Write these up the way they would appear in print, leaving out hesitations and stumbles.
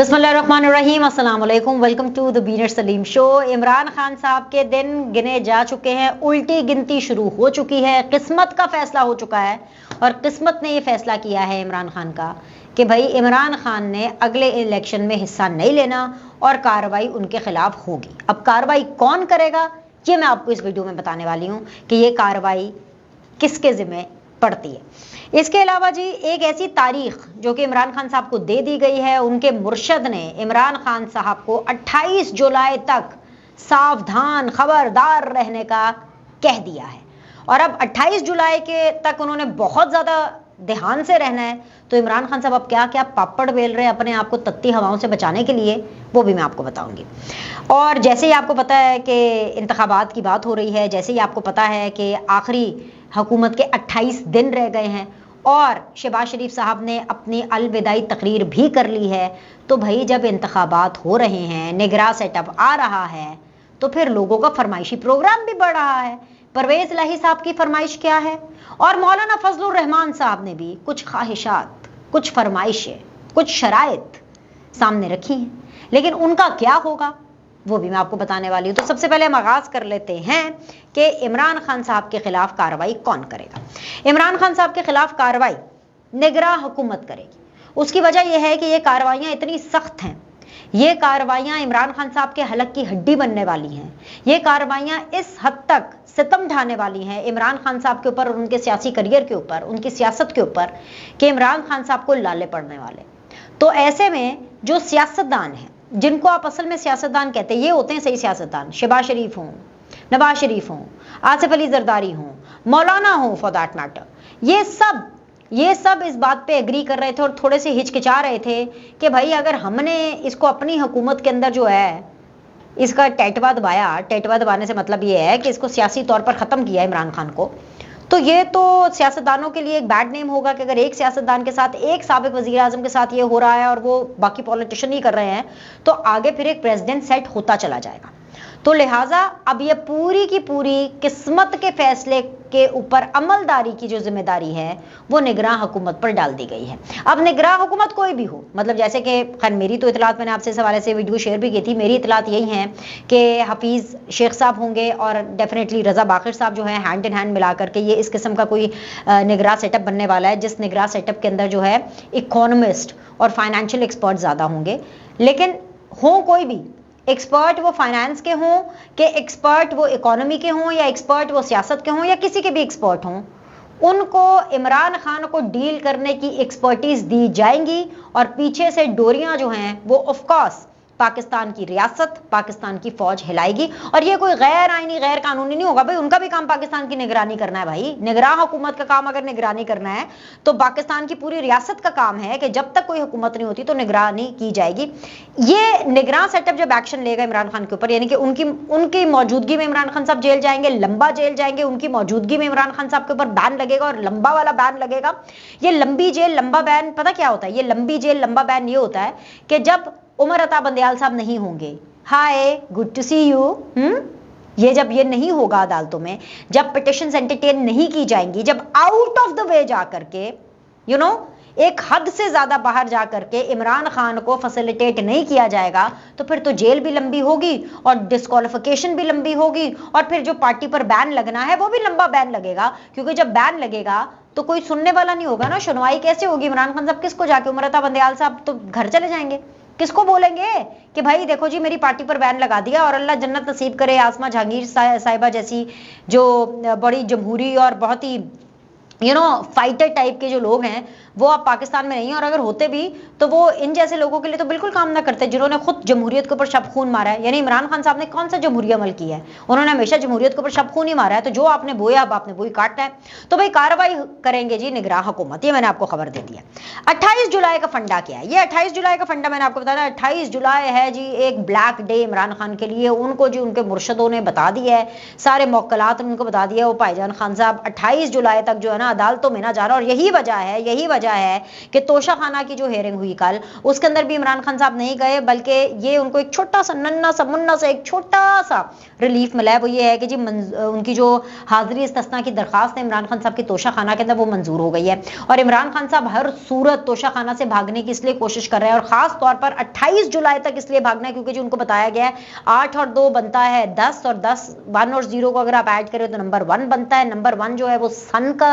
बिस्मिल्लाहिर्रहमानिर्रहीम, अस्सलाम वालेकुम, वेलकम टू द बीनर सलीम शो। इमरान खान साहब के दिन गिने जा चुके हैं, उल्टी गिनती शुरू हो चुकी है, किस्मत का फैसला हो चुका है और किस्मत ने ये फैसला किया है इमरान खान का कि भाई इमरान खान ने अगले इलेक्शन में हिस्सा नहीं लेना और कार्रवाई उनके खिलाफ होगी। अब कार्रवाई कौन करेगा ये मैं आपको इस वीडियो में बताने वाली हूँ कि ये कार्रवाई किसके जिम्मे पड़ती है। इसके अलावा जी एक ऐसी तारीख जो कि इमरान खान साहब को दे दी गई है, उनके मुर्शद ने इमरान खान साहब को 28 जुलाई तक सावधान खबरदार रहने का कह दिया है और अब 28 जुलाई के तक उन्होंने बहुत ज़्यादा ध्यान से रहना है। तो इमरान खान साहब अब क्या क्या पापड़ बेल रहे हैं अपने आप को तत्ती हवाओं से बचाने के लिए, वो भी मैं आपको बताऊंगी। और जैसे ही आपको पता है कि इंतखाबात की बात हो रही है, जैसे ही आपको पता है कि आखिरी हुकूमत के 28 दिन रह गए हैं और शहबाज शरीफ साहब ने अपनी अलविदाई तकरीर भी कर ली है, तो भाई जब इंतखाबात हो रहे हैं, निगरां सेटअप आ रहा है, तो फिर लोगों का फरमाइशी प्रोग्राम भी बढ़ रहा है। परवेज इलाही साहब की फरमाइश क्या है और मौलाना फजलुर रहमान साहब ने भी कुछ ख्वाहिशात, कुछ फरमाइशें, कुछ शराइत सामने रखी हैं, लेकिन उनका क्या होगा वो भी मैं आपको बताने वाली हूँ। तो सबसे पहले हम आगाज कर लेते हैं कि इमरान खान साहब के खिलाफ कार्रवाई कौन करेगा। इमरान खान साहब के खिलाफ कार्रवाई निगरां हुकूमत करेगी। उसकी वजह यह है कि ये कार्रवाइयाँ इतनी सख्त हैं, ये कार्रवाइयाँ इमरान खान साहब के हलक की हड्डी बनने वाली हैं, ये कार्रवाइयाँ इस हद तक सितम ढाने वाली हैं इमरान खान साहब के ऊपर और उनके सियासी करियर के ऊपर, उनकी सियासत के ऊपर, कि इमरान खान साहब को लाले पड़ने वाले। तो ऐसे में जो सियासतदान हैं, जिनको आप असल में सियासतदान कहते हैं, ये होते हैं सही सियासतदान। शहबाज शरीफ हों, नवाज शरीफ हों, आसिफ अली जरदारी हों, मौलाना हों फॉर दैट मैटर, ये सब इस बात पे एग्री कर रहे थे और थोड़े से हिचकिचा रहे थे कि भाई अगर हमने इसको अपनी हुकूमत के अंदर जो है इसका टैटवा दबाया, टैटवा दबाने से मतलब ये है कि इसको सियासी तौर पर ख़त्म किया इमरान खान को, तो ये तो सियासतदानों के लिए एक बैड नेम होगा कि अगर एक सियासतदान के साथ, एक साबिक वज़ीर आज़म के साथ ये हो रहा है और वो बाकी पॉलिटिशियन ही कर रहे हैं, तो आगे फिर एक प्रेसिडेंट सेट होता चला जाएगा। तो लिहाजा अब ये पूरी की पूरी किस्मत के फैसले के ऊपर अमलदारी की जो जिम्मेदारी है वो निगरां हुकूमत पर डाल दी गई है। अब निगरां हुकूमत कोई भी हो, मतलब जैसे कि खैर मेरी तो इतलात, मैंने आपसे इस हवाले से वीडियो शेयर भी की थी, मेरी इतलात यही है कि हफीज़ शेख साहब होंगे और डेफिनेटली रज़ा बाक़िर साहब जो है हैंड इन हैंड मिला करके ये इस किस्म का कोई निगरां सेटअप बनने वाला है, जिस निगरां सेटअप के अंदर जो है इकोनॉमिस्ट और फाइनेंशियल एक्सपर्ट ज़्यादा होंगे। लेकिन हो कोई भी एक्सपर्ट, वो फाइनेंस के हों कि एक्सपर्ट वो इकोनॉमी के हों या एक्सपर्ट वो सियासत के हों या किसी के भी एक्सपर्ट हों, उनको इमरान खान को डील करने की एक्सपर्टीज दी जाएंगी और पीछे से डोरियां जो हैं वो ऑफ कोर्स पाकिस्तान की रियासत, पाकिस्तान की फौज हिलाएगी। और ये कोई गैर आईनी, गैर कानूनी नहीं होगा भाई, उनका भी काम पाकिस्तान की निगरानी करना है भाई। निगरान हुकूमत का काम अगर निगरानी करना है तो पाकिस्तान की पूरी रियासत का काम है कि जब तक कोई हुकूमत नहीं होती तो निगरानी की जाएगी। ये निगरान सेटअप जब एक्शन लेगा इमरान खान के ऊपर, यानी कि उनकी मौजूदगी में इमरान खान साहब जेल जाएंगे, लंबा जेल जाएंगे, उनकी मौजूदगी में इमरान खान साहब के ऊपर बैन लगेगा और लंबा वाला बैन लगेगा। ये लंबी जेल लंबा बैन पता क्या होता है? ये लंबी जेल लंबा बैन ये होता है कि जब उमर अता बंदयाल साहब नहीं होंगे, hi good to see you, ये जब ये नहीं होगा अदालतों में, जब पिटिशंस एंटरटेन नहीं की जाएंगी, जब आउट ऑफ द वे जा करके एक हद से ज्यादा बाहर जा करके इमरान खान को फैसिलिटेट नहीं किया जाएगा, तो फिर तो जेल भी लंबी होगी और डिस्क्वालिफिकेशन भी लंबी होगी और फिर जो पार्टी पर बैन लगना है वो भी लंबा बैन लगेगा। क्योंकि जब बैन लगेगा तो कोई सुनने वाला नहीं होगा ना, सुनवाई कैसे होगी? इमरान खान साहब किसको जाके, उमर अता बंदयाल साहब तो घर चले जाएंगे, किसको बोलेंगे कि भाई देखो जी मेरी पार्टी पर बैन लगा दिया और अल्लाह जन्नत नसीब करे आसमा जहांगीर साहिबा जैसी जो बड़ी जमहूरी और बहुत ही फाइटर टाइप के जो लोग हैं वो अब पाकिस्तान में नहीं है, और अगर होते भी तो वो इन जैसे लोगों के लिए तो बिल्कुल काम ना करते जिन्होंने खुद जमहूरियत के ऊपर शब खून मारा है। यानी इमरान खान साहब ने कौन सा जमहूरी अमल किया है? उन्होंने हमेशा जमहूरियत के ऊपर शब खून ही मारा है। तो जो आपने बोया अब आपने वही काटना है। तो भाई कार्रवाई करेंगे जी निगरां हुकूमत, ये मैंने आपको खबर दे दी है। 28 जुलाई का फंडा क्या है? ये 28 जुलाई का फंडा मैंने आपको बताया, 28 जुलाई है जी एक ब्लैक डे इमरान खान के लिए। उनको जी उनके मुर्शदों ने बता दिया है, सारे मौक्कलात ने उनको बता दिया, वो भाईजान खान साहब 28 जुलाई तक जो है ना अदालतों में ना जाना। और यही वजह गया है कि तोशा खाना की जो हेयरिंग हुई कल, उसके अंदर भी इमरान खान साहब नहीं गए, बल्कि ये उनको एक छोटा सा नन्ना सा मुन्ना सा एक छोटा सा रिलीफ मिला है। वो ये है कि जी उनकी जो हाजिरी इस्तिस्ना की दरखास्त है इमरान खान साहब की तोशा खाना के अंदर, वो मंजूर हो गई है। और इमरान खान साहब हर सूरत तोशा खाना से भागने की इसलिए कोशिश कर रहे हैं, और खास तौर पर 28 जुलाई तक इसलिए भागना है क्योंकि जो उनको बताया गया है 8 और 2 बनता है 10, और 10 1 और 0 को अगर आप ऐड करें तो नंबर 1 बनता है। नंबर 1 जो है वो सन का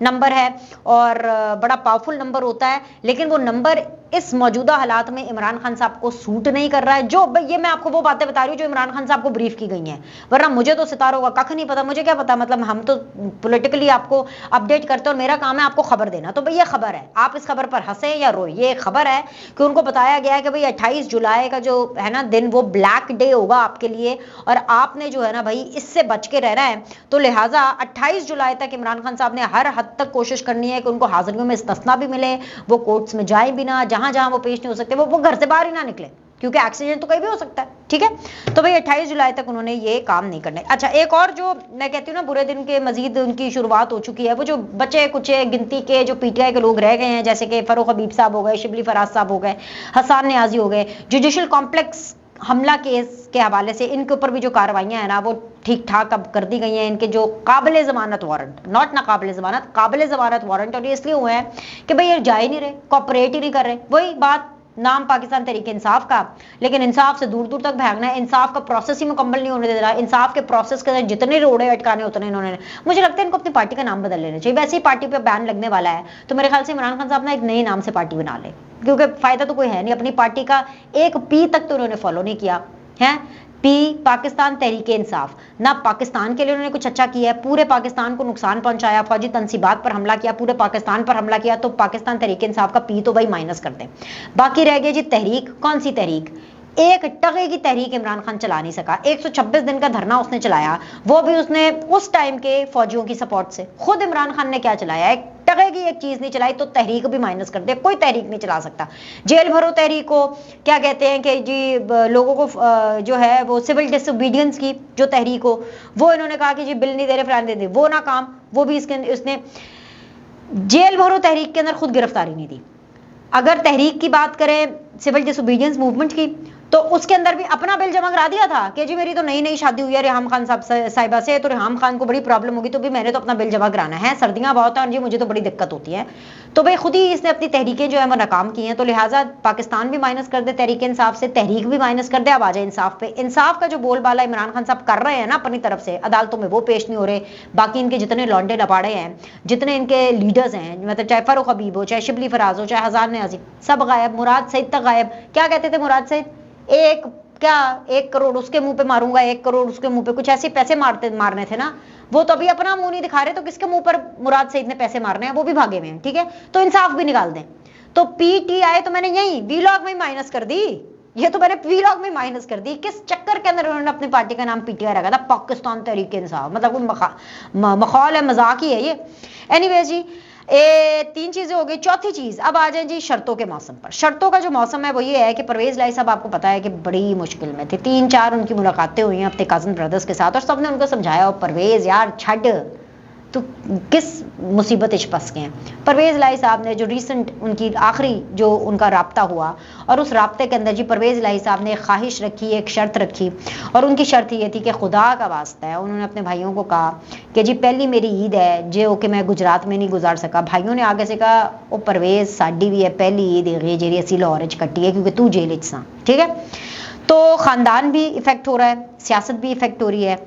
नंबर है और बड़ा पावरफुल नंबर होता है, लेकिन वो नंबर इस मौजूदा हालात में इमरान खान साहब को सूट नहीं कर रहा है। जो ये मैं आपको वो बातें बता रही हूँ जो इमरान खान साहब को ब्रीफ की गई हैं, वरना मुझे तो सितारों का कख नहीं पता, मुझे क्या पता, मतलब हम तो पॉलिटिकली आपको अपडेट करते हैं और मेरा काम है आपको खबर देना। तो भाई ये खबर है, आप इस खबर पर हंसे या रोए, ये खबर है कि उनको बताया गया है कि भाई 28 जुलाई का जो है ना दिन, वो ब्लैक डे होगा आपके लिए, और आपने जो है ना भाई इससे बच के रहना है। तो लिहाजा 28 जुलाई तक इमरान खान साहब ने हर हद तक कोशिश करनी है कि उनको हाजिरियों में इस्तिस्ना भी मिले, वो कोर्ट्स में जाए बिना, जहां जहां वो पेश नहीं हो सकते वो घर से बाहर ही ना निकले, क्योंकि एक्सीडेंट तो कहीं भी हो सकता है। ठीक है, तो भाई 28 जुलाई तक उन्होंने ये काम नहीं करने। अच्छा, एक और जो मैं कहती हूँ ना, बुरे दिन के मजीद उनकी शुरुआत हो चुकी है, वो जो बचे कुछ गिनती के जो पीटीआई के लोग रह गए हैं, जैसे कि फरूख हबीब साहब हो गए, शिबली फराज साहब हो गए, हसन नियाजी हो गए, जुडिशल कॉम्प्लेक्स हमला केस के हवाले से इनके ऊपर भी जो कार्रवाइयां है ना वो ठीक ठाक अब कर दी गई हैं। इनके जो काबिल जमानत वारंट, नॉट ना काबिल जमानत, काबिल जमानत वारंट, और ये इसलिए हुए हैं कि भाई ये जा ही नहीं रहे, कॉपरेट ही नहीं कर रहे। वही बात, नाम पाकिस्तान तहरीक इंसाफ का, लेकिन इंसाफ से दूर दूर तक भागना है, इंसाफ का प्रोसेस ही मुकम्मल नहीं होने दे रहा। इंसाफ के प्रोसेस के अंदर जितने रोड़े अटकाने उतने इन्होंने, मुझे लगता है इनको अपनी पार्टी का नाम बदल लेना चाहिए। वैसे ही पार्टी पे बैन लगने वाला है, तो मेरे ख्याल से इमरान खान साहब ना एक नए नाम से पार्टी बना ले, क्योंकि फायदा तो कोई है नहीं। अपनी पार्टी का एक पी तक तो उन्होंने फॉलो नहीं किया है, पी पाकिस्तान तहरीक इंसाफ, ना पाकिस्तान के लिए उन्होंने कुछ अच्छा किया है, पूरे पाकिस्तान को नुकसान पहुंचाया, फौजी तनसीबात पर हमला किया, पूरे पाकिस्तान पर हमला किया। तो पाकिस्तान तहरीक इंसाफ का पी तो भाई माइनस कर दें। बाकी रह गया जी तहरीक। कौन सी तहरीक? एक टके की तहरीक इमरान खान चला नहीं सका। 126 दिन का धरना उसने चलाया, वो भी उसने उस टाइम के फौजियों की सपोर्ट से। खुद इमरान खान ने क्या चलाया? एक टके की एक चीज नहीं चलाई, तो तहरीक भी माइनस कर दे, कोई तहरीक नहीं चला सकता। जेल भरो तहरीक को क्या कहते हैं कि जी लोगों को जो है वो सिविल डिसोबीडियंस की जो तहरीक हो, वो इन्होंने कहा कि जी बिल नहीं दे रहे, फलान दे दे, वो ना काम, वो भी उसने जेल भरो तहरीक के अंदर खुद गिरफ्तारी नहीं दी। अगर तहरीक की बात करें सिविल डिसोबीडियंस मूवमेंट की, तो उसके अंदर भी अपना बिल जमा करा दिया था कि जी मेरी तो नई नई शादी हुई है रेहाम खान साहिबा से, तो रेहाम खान को बड़ी प्रॉब्लम होगी, तो भी मैंने तो अपना बिल जमा कराना है, सर्दियां बहुत हैं और जी मुझे तो बड़ी दिक्कत होती है। तो भाई खुद ही इसने अपनी तहरीकें जो है वो नाकाम की हैं। तो लिहाजा पाकिस्तान भी माइनस कर दे तहरीक इंसाफ से, तहरीक भी माइनस कर दे। अब आ जाए इंसाफ पे। इंसाफ का जो बोलबाला इमरान खान साहब कर रहे हैं ना अपनी तरफ से, अदालतों में वो पेश नहीं हो रहे। बाकी इनके जितने लौंडे लपाड़े हैं, जितने इनके लीडर्स हैं, मतलब चाहे फरूख हबीब हो, चाहे शिबली फराज हो, चाहे हसन नियाजी, सब गायब। मुराद सईद तक गायब। क्या कहते थे मुराद सईद? 1 करोड़ उसके मुंह पे मारूंगा, 1 करोड़ उसके मुंह पे, कुछ ऐसे पैसे मारने थे ना। वो तो अभी अपना मुंह नहीं दिखा रहे, तो किसके मुंह पर मुराद सईद ने पैसे मारने हैं? वो भी भागे हुए हैं। ठीक है, तो इंसाफ भी निकाल दें। तो पीटीआई तो मैंने यही वीलॉग में माइनस कर दी, ये तो मैंने वीलॉग में माइनस कर दी। किस चक्कर के अंदर उन्होंने अपनी पार्टी का नाम पीटीआई रखा था? पाकिस्तान तहरीक इंसाफ, मतलब कोई मखौल है, मजाक ही है ये। एनीवेज जी, 3 चीजें हो गई। चौथी चीज, अब आ जाए जी शर्तों के मौसम पर। शर्तों का जो मौसम है वो ये है कि परवेज लाई साहब आपको पता है कि बड़ी मुश्किल में थे। 3-4 उनकी मुलाकातें हुई हैं अपने कजन ब्रदर्स के साथ, और सबने उनको समझाया, परवेज यार छड़, तो किस मुसीबत इच फंस गए हैं। परवेज लाई साहब ने जो रिसेंट उनकी आखिरी जो उनका राब्ता हुआ, और उस राब्ते के अंदर जी परवेज लाई साहब ने एक ख्वाहिश रखी, एक शर्त रखी, और उनकी शर्त ये थी कि खुदा का वास्ता है, उन्होंने अपने भाइयों को कहा कि जी पहली मेरी ईद है जो कि मैं गुजरात में नहीं गुजार सका। भाइयों ने आगे से कहा, ओ परवेज साडी भी है पहली ईद है जी असी लाहौर कट्टी है, क्योंकि तू जेल सा। ठीक है, तो खानदान भी इफेक्ट हो रहा है, सियासत भी इफेक्ट हो रही है,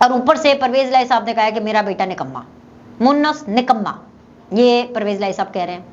और ऊपर से परवेज लाई साहब ने कहा कि मेरा बेटा निकम्मा, मुन्नस निकम्मा, ये परवेज लाई साहब कह रहे हैं।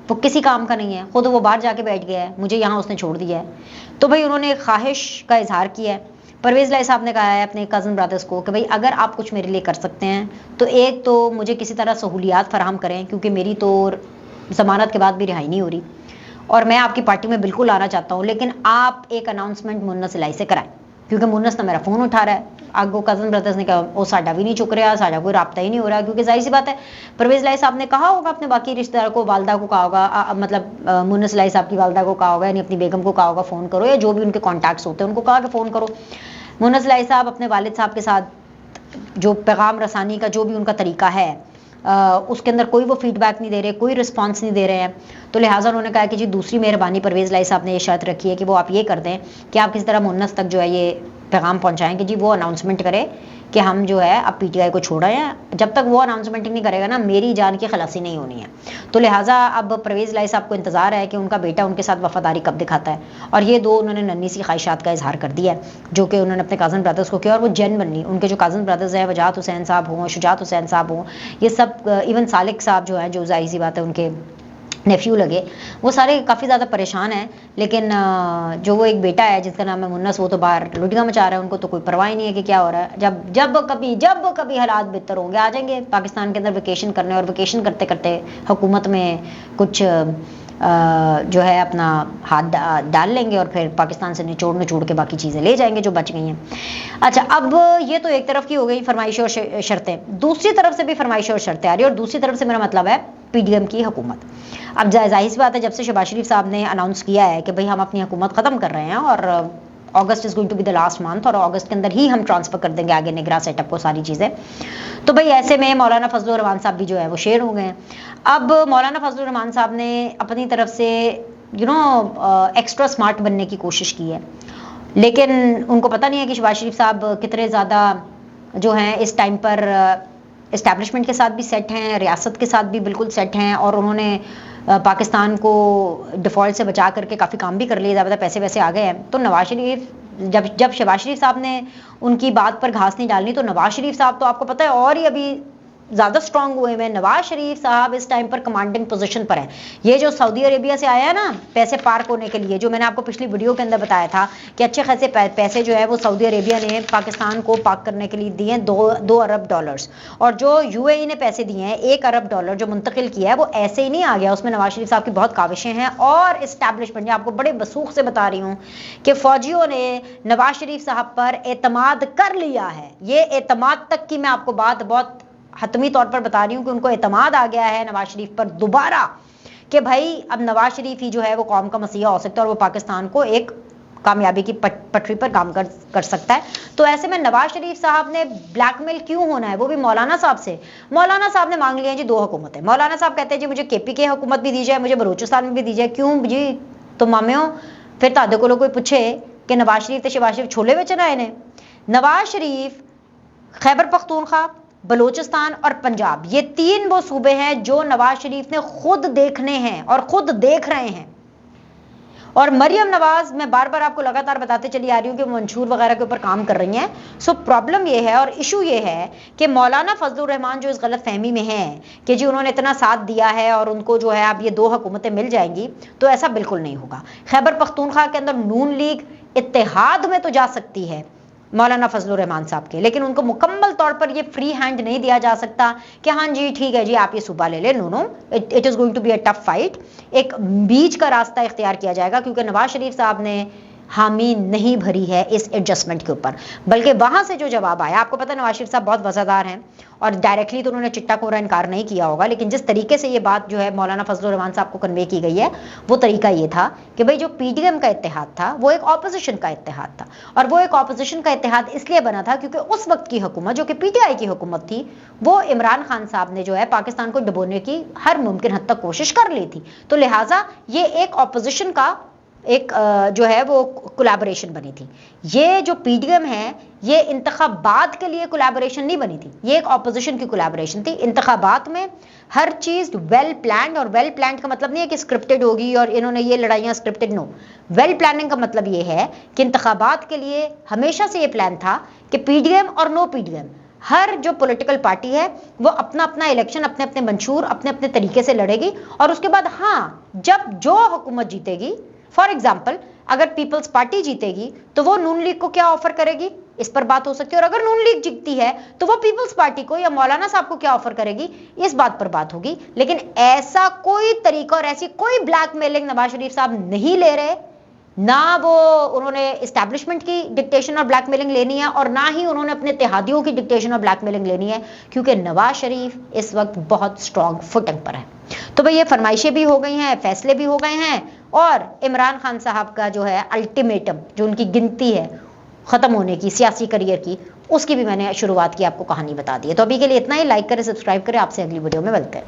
वो किसी काम का नहीं है, खुद वो बाहर जाके बैठ गया है, मुझे यहाँ उसने छोड़ दिया है। तो भाई उन्होंने एक ख्वाहिश का इजहार किया है। परवेज लाई साहब ने कहा है अपने कज़न ब्रदर्स को कि भाई अगर आप कुछ मेरे लिए कर सकते हैं तो एक तो मुझे किसी तरह सहूलियात फराहम करें, क्योंकि मेरी तो ज़मानत के बाद भी रिहाई नहीं हो रही, और मैं आपकी पार्टी में बिल्कुल आना चाहता हूँ, लेकिन आप एक अनाउंसमेंट मुन्नस लाई से कराएं, क्योंकि मुन्नस ना मेरा फ़ोन उठा रहा है। आगो कज़न ब्रदर्स ने कहा वो साडा भी नहीं चुक रहा, साडा कोई राब्ता ही नहीं हो रहा, क्योंकि जाहिर सी बात है परवेज लाई साहब ने कहा होगा अपने बाकी रिश्तेदार को, वालदा को कहा होगा, मतलब मुन्नस लाई साहब की वालदा को कहा होगा, यानी अपनी बेगम को कहा होगा फ़ोन करो, या जो भी उनके कॉन्टैक्ट्स होते हैं उनको कहा कि फ़ोन करो। मुन्नस लाई साहब अपने वालिद साहब के साथ जो पैगाम रसानी का जो भी उनका तरीका है, उसके अंदर कोई वो फीडबैक नहीं दे रहे, कोई रिस्पॉन्स नहीं दे रहे हैं। तो लिहाजा उन्होंने कहा कि जी दूसरी मेहरबानी परवेज़ लाई साहब ने ये शर्त रखी है कि वो आप ये कर दें कि आप किसी तरह मुन्नस तक जो है ये पैगाम पहुँचाएँ कि जी वो अनाउंसमेंट करे कि हम जो है अब पीटीआई को छोड़ रहे हैं। जब तक वो अनाउंसमेंट नहीं करेगा ना, मेरी जान की खलासी नहीं होनी है। तो लिहाजा अब परवेज़ लाई साहब को इंतज़ार है कि उनका बेटा उनके साथ वफादारी कब दिखाता है। और ये दो उन्होंने नन्ही सी ख्वाहिशात का इजहार कर दिया है जो कि उन्होंने अपने कज़न ब्रदर्स को किया, और वो जेन्युइनली उनके जो कज़न ब्रदर्स हैं, वजाहत हुसैन साहब हों, शुजात हुसैन साहब हों, ये सब, इवन सालिक साहब जो है, जो जाहिर सी बात है उनके नेफ्यू लगे, वो सारे काफ़ी ज़्यादा परेशान हैं। लेकिन जो वो एक बेटा है जिसका नाम है मुन्नस, वो तो बाहर लुटियाँ मचा रहा है, उनको तो कोई परवाह नहीं है कि क्या हो रहा है। जब कभी हालात बेहतर होंगे आ जाएंगे पाकिस्तान के अंदर वेकेशन करने, और वेकेशन करते करते हुकूमत में कुछ जो है अपना हाथ डाल लेंगे और फिर पाकिस्तान से निचोड़ के बाकी चीज़ें ले जाएंगे जो बच गई हैं। अच्छा, अब ये तो एक तरफ की हो गई फरमाइशें और शर्तें, दूसरी तरफ से भी फरमाइशें और शर्तें आ रही है। और दूसरी तरफ से मेरा मतलब है पीडीएम की हुकूमत। अब जाहिर सी बात है, जब से शहबाज शरीफ साहब ने अनाउंस किया है कि भाई हम अपनी हुकूमत ख़त्म कर रहे हैं और August is going to be the last month, और अगस्त के अंदर ही हम ट्रांसफ़र कर देंगे आगे निगरान सेटअप को, सारी चीज़ें, तो भाई ऐसे में मौलाना फजलुर रहमान साहब भी जो है वो शेर हो गए हैं। अब मौलाना फजलुर रहमान साहब ने अपनी तरफ से एक्स्ट्रा स्मार्ट बनने की कोशिश की है, लेकिन उनको पता नहीं है कि शहबाज शरीफ साहब कितने ज़्यादा जो हैं इस टाइम पर इस्टेब्लिशमेंट के साथ भी सेट हैं, रियासत के साथ भी बिल्कुल सेट हैं, और उन्होंने पाकिस्तान को डिफ़ॉल्ट से बचा करके काफ़ी काम भी कर लिए, ज़्यादा पैसे वैसे आ गए हैं। तो नवाज शरीफ, जब शहबाज शरीफ साहब ने उनकी बात पर घास नहीं डालनी, तो नवाज शरीफ साहब तो आपको पता है और ही अभी ज़्यादा स्ट्रॉन्ग हुए हैं। नवाज शरीफ साहब इस टाइम पर कमांडिंग पोजीशन पर है। ये जो सऊदी अरेबिया से आया है ना पैसे पार्क होने के लिए, जो मैंने आपको पिछली वीडियो के अंदर बताया था कि अच्छे खासे पैसे जो है वो सऊदी अरेबिया ने पाकिस्तान को पार्क करने के लिए दिए हैं, 2 अरब डॉलर्स, और जो यूएई ने पैसे दिए हैं 1 अरब डॉलर जो मुंतकिल किया है, वो ऐसे ही नहीं आ गया, उसमें नवाज शरीफ साहब की बहुत काविशें हैं। और इस्टेब्लिशमेंट, आपको बड़े बसूख से बता रही हूँ कि फौजियों ने नवाज शरीफ साहब पर एतमाद कर लिया है। ये एतमाद तक की मैं आपको बात बहुत हतमी तौर पर बता रही हूँ कि उनको एतमाद आ गया है नवाज शरीफ पर दोबारा, कि भाई अब नवाज शरीफ ही जो है वो कौम का मसीहा हो सकता है और वो पाकिस्तान को एक कामयाबी की पटरी पर काम कर सकता है। तो ऐसे में नवाज शरीफ साहब ने ब्लैकमेल क्यों होना है, वो भी मौलाना साहब से। मौलाना साहब ने मांग लिया जी 2 हुकूमतें। मौलाना साहब कहते हैं जी मुझे केपी की हुकूमत भी दी जाए, मुझे बलूचिस्तान में भी दी जाए। क्यों जी? तो मामियों, फिर तादे को कोई पूछे कि नवाज शरीफ तो शहबाज शरीफ छोले बेचन आए ने। नवाज शरीफ खैबर पख्तूनख्वा, बलूचिस्तान और पंजाब, ये 3 वो सूबे हैं जो नवाज शरीफ ने खुद देखने हैं और खुद देख रहे हैं। और मरियम नवाज, मैं बार बार आपको लगातार बताते चली आ रही हूँ कि मंशूर वगैरह के ऊपर काम कर रही हैं। सो प्रॉब्लम ये है और इशू ये है कि मौलाना फजलुर रहमान जो इस गलत फहमी में हैं कि जी उन्होंने इतना साथ दिया है और उनको जो है अब ये 2 हुकूमतें मिल जाएंगी, तो ऐसा बिल्कुल नहीं होगा। खैबर पख्तूनख्वा के अंदर नून लीग इत्तेहाद में तो जा सकती है मौलाना फजलुर रहमान साहब के, लेकिन उनको मुकम्मल तौर पर ये फ्री हैंड नहीं दिया जा सकता कि हाँ जी ठीक है जी आप ये सूबा ले ले। No, it is going to be a tough fight. एक बीच का रास्ता इख्तियार किया जाएगा, क्योंकि नवाज शरीफ साहब ने हामी नहीं भरी है इस एडजस्टमेंट के ऊपर, बल्कि वहां से जो जवाब आया, आपको पता है नवाज शरीफ साहब बहुत वफादार हैं और डायरेक्टली तो उन्होंने चिट्टा कोरा इनकार नहीं किया होगा, लेकिन जिस तरीके से ये बात जो है मौलाना फजलुर रहमान साहब को कन्वे की गई है, वो तरीका ये था कि भाई जो पीडीएम का इत्तेहाद था वो एक ऑपोजिशन का इत्तेहाद था, और वो एक ऑपोजिशन का इत्तेहाद इसलिए बना था क्योंकि उस वक्त की हुकूमत जो कि पीटीआई की हुकूमत थी, वो इमरान खान साहब ने जो है पाकिस्तान को डुबोने की हर मुमकिन हद तक कोशिश कर ली थी। तो लिहाजा ये एक ऑपोजिशन का एक जो है वो कोलैबोरेशन बनी थी। ये जो पीडीएम है ये इंतखाबात के लिए कोलैबोरेशन नहीं बनी थी, ये एक ऑपोजिशन की कोलैबोरेशन थी। इंतखाबात में हर चीज़ वेल प्लान्ड, और वेल प्लान्ड का मतलब नहीं है कि स्क्रिप्टेड होगी और इन्होंने ये लड़ाइयाँ स्क्रिप्टेड, नो। वेल प्लानिंग का मतलब ये है कि इंतखाबात के लिए हमेशा से ये प्लान था कि पीडीएम और नो पीडीएम, हर जो पॉलिटिकल पार्टी है वो अपना अपना इलेक्शन अपने अपने मंशूर अपने अपने तरीके से लड़ेगी, और उसके बाद हाँ जब जो हुकूमत जीतेगी, फॉर एग्जाम्पल अगर पीपल्स पार्टी जीतेगी तो वो नून लीग को क्या ऑफर करेगी, इस पर बात हो सकती है। और अगर नून लीग जीतती है तो वो पीपल्स पार्टी को या मौलाना साहब को क्या ऑफर करेगी, इस बात पर बात होगी। लेकिन ऐसा कोई तरीका और ऐसी कोई ब्लैकमेलिंग नवाज शरीफ साहब नहीं ले रहे, ना वो उन्होंने इस्टेब्लिशमेंट की डिक्टेशन और ब्लैकमेलिंग लेनी है, और ना ही उन्होंने अपने इत्तेहादियों की डिक्टेशन और ब्लैकमेलिंग लेनी है, क्योंकि नवाज शरीफ इस वक्त बहुत स्ट्रॉन्ग फुटिंग पर है। तो भाई ये फरमाइशें भी हो गई हैं, फैसले भी हो गए हैं, और इमरान खान साहब का जो है अल्टीमेटम, जो उनकी गिनती है, खत्म होने की, सियासी करियर की, उसकी भी मैंने शुरुआत की, आपको कहानी बता दी है। तो अभी के लिए इतना ही। लाइक करें, सब्सक्राइब करें। आपसे अगली वीडियो में मिलते हैं।